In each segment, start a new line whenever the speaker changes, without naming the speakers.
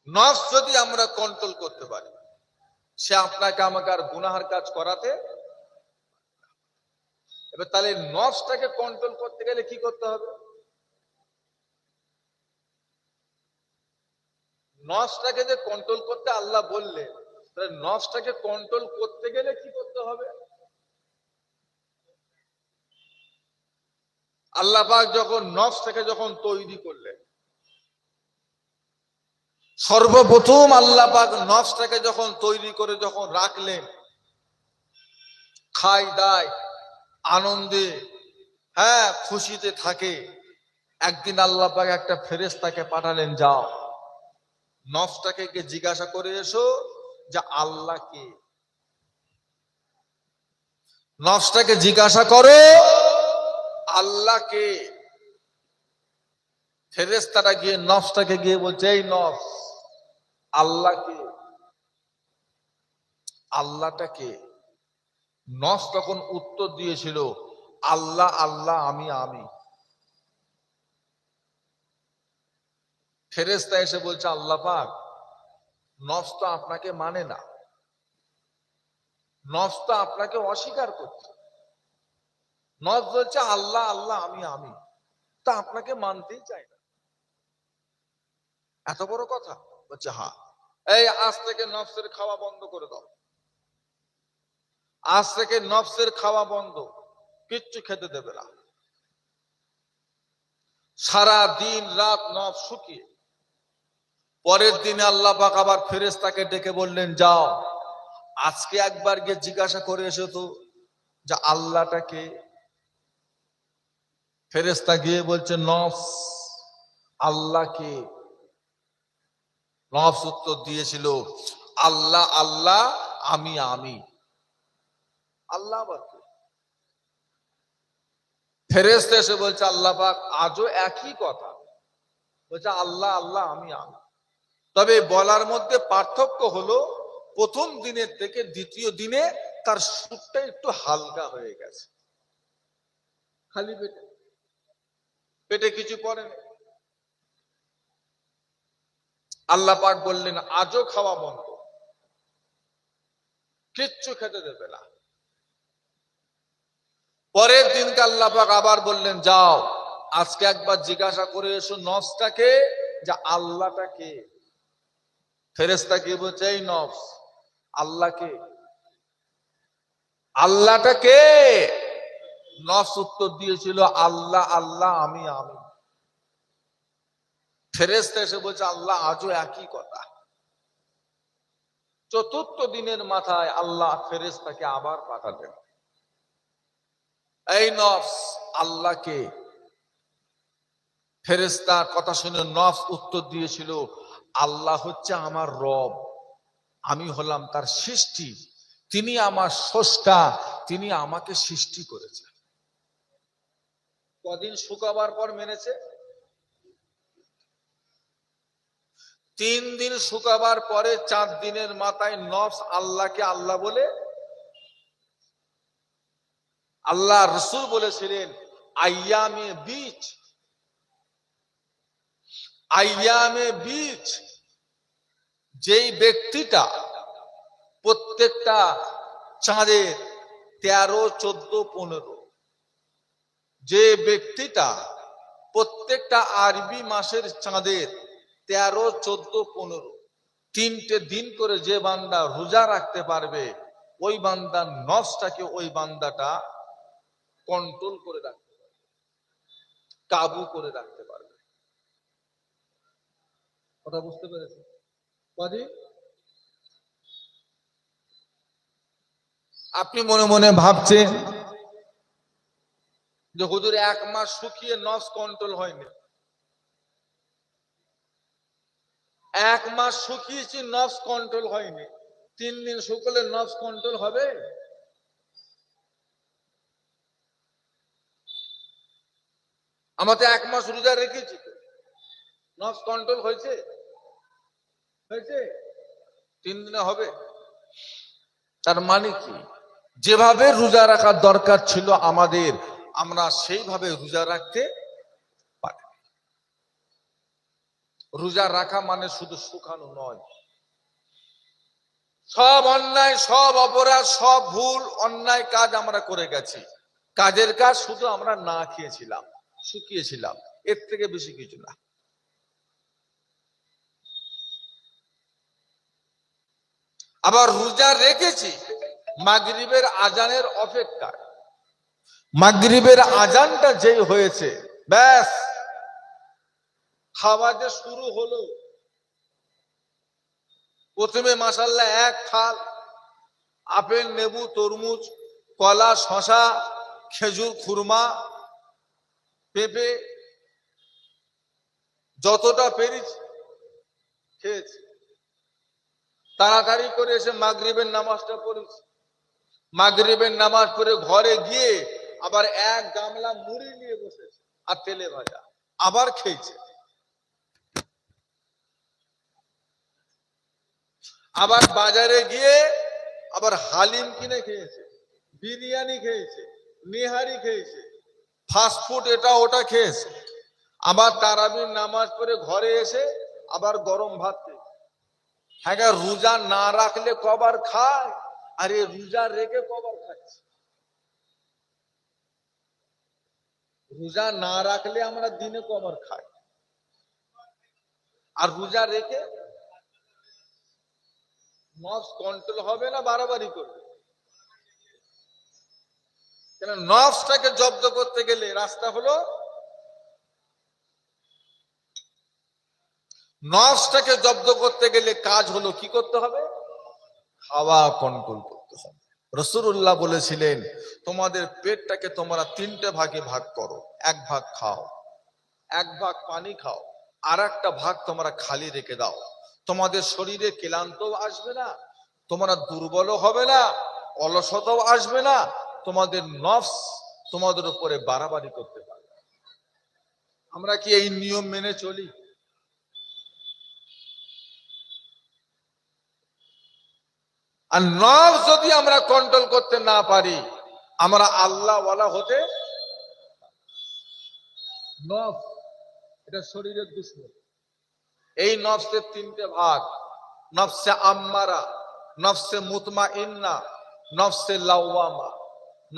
নফস যদি আমরা কন্ট্রোল করতে পারি, সে আপনাকে আমাকে আর গুনাহের কাজ করাতে। এবার তাহলে নফসটাকে কন্ট্রোল করতে গেলে কি করতে হবে? নফসটাকে যে কন্ট্রোল করতে আল্লাহ বললেন, তাহলে নফসটাকে কন্ট্রোল করতে গেলে কি করতে হবে? আল্লাহ পাক যখন নফসটাকে যখন তৈরি করলেন, সর্বপ্রথম আল্লাহ পাক নফসটাকে যখন তৈরি করে যখন রাখলেন, খায় দায় আনন্দে, হ্যাঁ খুশিতে থাকে, একদিন আল্লাহ পাক একটা ফেরেশতাকে পাঠালেন, যাও নফসটাকে গিয়ে জিজ্ঞাসা করে এসো যে আল্লাহ কে। নফসটাকে জিজ্ঞাসা করো আল্লাহ কে। ফেরেশতারা গিয়ে নফসটাকে গিয়ে বলছে, এই নফস আল্লাহ কে, আল্লাহটা কে? নফস তখন উত্তর দিয়েছিল, আল্লাহ আল্লাহ আমি আমি। ফেরেশতা এসে বলছে, আল্লাহ পাক নফস তো আপনাকে মানে না, নফস তো আপনাকে অস্বীকার করছে। নফস বলছে আল্লাহ আল্লাহ আমি আমি, তা আপনাকে মানতেই চাই না। এত বড় কথা? বলছে হ্যাঁ। এই আজ থেকে নফসের খাওয়া বন্ধ করে দাও, আজ থেকে নফসের খাওয়া বন্ধ, কিচ্ছু খেতে দেবে না। সারা দিন রাত নফস শুকিয়ে। পরের দিনে আল্লাহ পাক আবার ফেরেশতাকে ডেকে বললেন, যাও আজকে একবার গিয়ে জিজ্ঞাসা করে এসো তো যে আল্লাহটা কে। ফেরেশতা গিয়ে বলছে, নফস আল্লাহ কে? নফস উত্তর দিয়েছিল, আল্লাহ আল্লাহ আমি আমি। আল্লাহ আবার কে? ফেরেশতা এসে বলছে, আল্লাহ পাক আজও একই কথা বলছে, আল্লাহ আল্লাহ আমি আমি। তবে বলার মধ্যে পার্থক্য হলো, প্রথম দিনের থেকে দ্বিতীয় দিনে তার সুরটা একটু হালকা হয়ে গেছে। খালি পেটে, পেটে কিছু পড়েনি। আল্লাহ পাক বললেন, আজও খাওয়া বন্ধ, কিচ্ছু খেতে দেবে না। পরের দিনকে আল্লাহ পাক আবার বললেন, যাও আজকে একবার জিজ্ঞাসা করে এসো নফসটাকে যে আল্লাহটা কে। ফেরেশতা কি বলছে, এই নফস আল্লাহ কে, আল্লাহটা কে? নফস উত্তর দিয়েছিল, আল্লাহ আল্লাহ আমি আমি। ফেরেশতা এসে বলছে, আল্লাহ আজও একই কথা। চতুর্থ দিনের মাথায় আল্লাহ ফেরেশতাকে আবার পাঠালেন, এই নফস আল্লাহ কে। ফেরেশতার কথা শুনে নফস উত্তর দিয়েছিল, আল্লাহ হচ্ছে আমার রব, আমি হলাম তার সৃষ্টি, তিনি আমার স্রষ্টা, তিনি আমাকে সৃষ্টি করেছেন। কদিন শুকাবার পর মেনেছে? 3 দিন শুকাবার পরে 4 দিনের মাথায় নফস আল্লাহকে আল্লাহ বলে। আল্লাহ রসুল বলেছিলেন, আইয়ামে বীজ, আইয়ামে বীজ, যেই ব্যক্তিটা প্রত্যেকটা চাঁদের 13, 14, 15, যে ব্যক্তিটা প্রত্যেকটা আরবি মাসের চাঁদের 13, 14, 15 3টে দিন করে যে বান্দা রোজা রাখতে পারবে, ওই বান্দার নফসটাকে ওই বান্দাটা কন্ট্রোল করে রাখতে পারবে, কাবু করে রাখতে পারবে। কথা বুঝতে পেরেছেন? কদিন? আপনি মনে মনে ভাবছেন যে হুজুর 1 মাস শুকিয়ে নফস কন্ট্রোল হয়নি। 1 মাস শুকিয়েছি নফস কন্ট্রোল হয়নি, 3 দিন শুকলে নফস কন্ট্রোল হবে? আমরা তো 1 মাস রোজা রেখেছি, নফস কন্ট্রোল হয়েছে? হয়েছে? 3 দিনে হবে? তার মানে কি, যেভাবে রোজা রাখার দরকার ছিল আমাদের, আমরা সেইভাবে রোজা রাখতে পারি। রোজা রাখা মানে শুধু শুকানো নয়, সব অন্যায়, সব অপরাধ, সব ভুল অন্যায় কাজ আমরা করে গেছি। কাজের কাজ শুধু আমরা না খেয়েছিলাম, শুকিয়েছিলাম, এর থেকে বেশি কিছু না। আবার রোজা রেখেছি মাগরিবের আজানের অপেক্ষায়। মাগরিবের আজানটা যেই হয়েছে, ব্যাস খাওয়া যে শুরু হলো। প্রথমে মাশাআল্লাহ এক থাল আপেল, লেবু, তরমুজ, কলা, শশা, খেজুর, খুরমা, পেঁপে, যতটা পেরেছি খেয়েছি। তাড়াতাড়ি করে এসে মাগরিবের নামাজটা পড়েছি। মাগরিবের নামাজ পড়ে ঘরে গিয়ে আবার এক গামলা মুড়ি নিয়ে বসেছে আর তেলে ভাজা, আবার খেয়েছে। আবার বাজারে গিয়ে আবার হালিম কিনে খেয়েছে, বিরিয়ানি খেয়েছে, নিহারি খেয়েছে, ফাস্টফুড এটা ওটা খেয়েছে। আবার তারাবির নামাজ পড়ে ঘরে এসে আবার গরম ভাত খেয়েছে। হ্যাঁ, রোজা না রাখলে কবার খায়, আর এই রোজা রেখে কবার খাচ্ছে। রোজা না রাখলে আমরা দিনে কবার খাই, আর রোজা রেখে নফস কন্ট্রোল হবে না, বাড়াবাড়ি করবে। কেন, নফসটাকে জব্দ করতে গেলে রাস্তা হলো, নফসটাকে জব্দ করতে গেলে কাজ হলো কি করতে হবে? খাওয়া কন্ট্রোল করতে হবে। রাসূলুল্লাহ বলেছিলেন, তোমাদের পেটটাকে তোমরা তিনটে ভাগে ভাগ করো। এক ভাগ খাও, এক ভাগ পানি খাও, আর একটা ভাগ তোমরা খালি রেখে দাও। তোমাদের শরীরে ক্লান্তও আসবে না, তোমরা দুর্বলও হবে না, অলসতাও আসবে না। তোমাদের নফস তোমাদের উপরে বাড়াবাড়ি করতে পারবে। আমরা কি এই নিয়ম মেনে চলি? আর নফস যদি আমরা কন্ট্রোল করতে না পারি, আমরা আল্লাহ ওয়ালা হতে। নফস এটা শরীরের দুশমন। এই নফসের তিনটে ভাগ: নফসে আম্মারা, নফসে মুতমাইন্না, নফসে লাওয়ামা।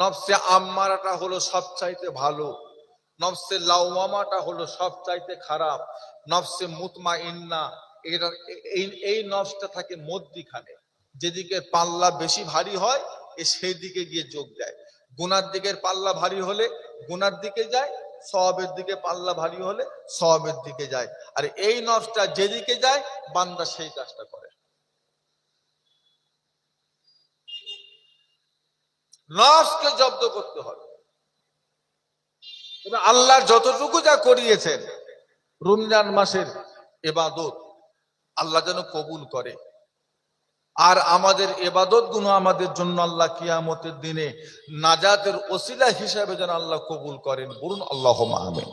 নফসে আম্মারাটা হলো সবচাইতে ভালো, নফসে লাওয়ামাটা হলো সবচাইতে খারাপ, নফসে মুতমাইন্না এটা এই নফসটা থাকে মধ্যিখানে। যেদিকে পাল্লা বেশি ভারী হয় সেই দিকে গিয়ে যোগ দেয়। গুনার দিকের পাল্লা ভারী হলে গুনার দিকে যায়, সওয়াবের দিকে পাল্লা ভারী হলে সওয়াবের দিকে যায়। আর এই নফসটা যেদিকে যায় বান্দা সেই কাজটা করে। নফসকে জব্দ করতে হবে। তবে আল্লাহ যতটুকু যা করিয়েছেন রমজান মাসের ইবাদত, আল্লাহ যেন কবুল করে। আর আমাদের ইবাদত গুলো আমাদের জন্য আল্লাহ কিয়ামতের দিনে নাজাতের ওসিলা হিসাবে যেন আল্লাহ কবুল করেন। বলুন আল্লাহুম্মা আমিন।